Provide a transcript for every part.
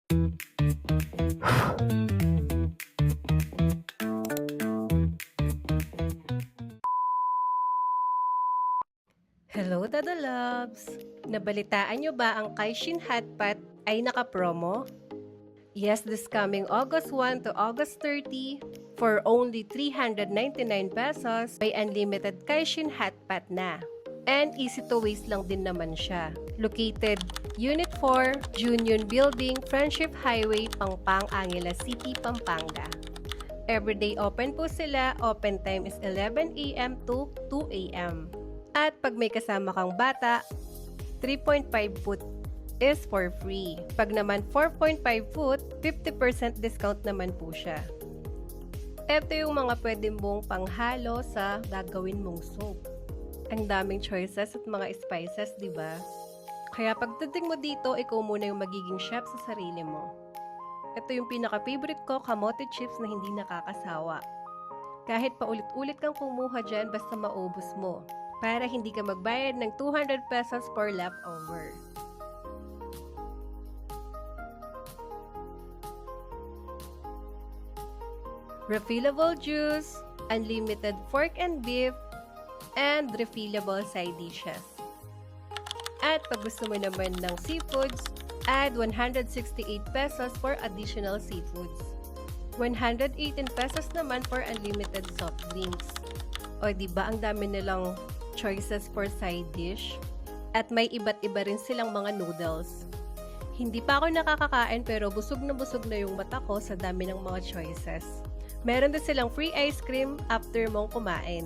Hello, Dada Loves! Nabalitaan niyo ba ang Kaishin Hotpot ay naka-promo? Yes, this coming August 1 to August 30, for only 399 pesos, may unlimited Kaishin Hotpot na. And easy to waste lang din naman siya. Located Unit 4, Union Building, Friendship Highway, Pangpang, Angeles City, Pampanga. Everyday open po sila. Open time is 11 a.m. to 2 a.m. At pag may kasama kang bata, 3.5 foot is for free. Pag naman 4.5 foot, 50% discount naman po siya. Ito yung mga pwede mong panghalo sa gagawin mong soup. Ang daming choices at mga spices, di ba? Kaya pagdating mo dito, ikaw muna yung magiging chef sa sarili mo. Ito yung pinaka-favorite ko, kamote chips na hindi nakakasawa. Kahit paulit-ulit kang kumuha dyan, basta maubos mo. Para hindi ka magbayad ng 200 pesos for leftover. Refillable juice, unlimited pork and beef, and refillable side dishes. At pag gusto mo naman ng seafoods, add 168 pesos for additional seafoods. 118 pesos naman for unlimited soft drinks. O diba ang dami nilang choices for side dish? At may iba't iba rin silang mga noodles. Hindi pa ako nakakakain pero busog na yung mata ko sa dami ng mga choices. Meron din silang free ice cream after mong kumain.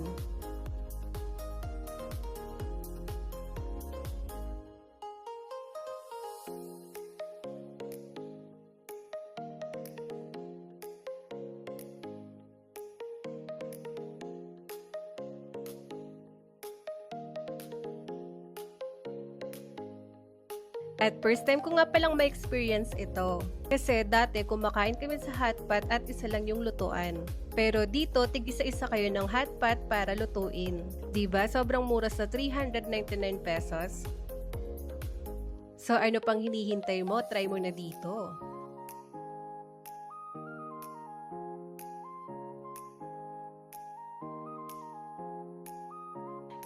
At first time ko nga palang ma-experience ito. Kasi dati kumakain kami sa hotpot at isa lang yung lutuan. Pero dito, tig-isa-isa kayo ng hotpot para lutuin. Diba? Sobrang mura sa 399 pesos. So ano pang hinihintay mo? Try mo na dito.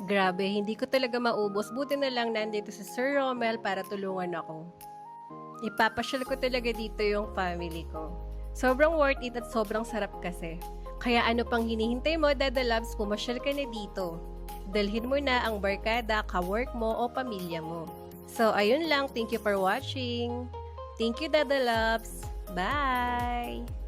Grabe, hindi ko talaga maubos. Buti na lang nandito si Sir Romel para tulungan ako. Ipapasyal ko talaga dito yung family ko. Sobrang worth it at sobrang sarap kasi. Kaya ano pang hinihintay mo, Dada Loves, pumasyal ka na dito. Dalhin mo na ang barkada, ka-work mo o pamilya mo. So, ayun lang. Thank you for watching. Thank you, Dada Loves. Bye!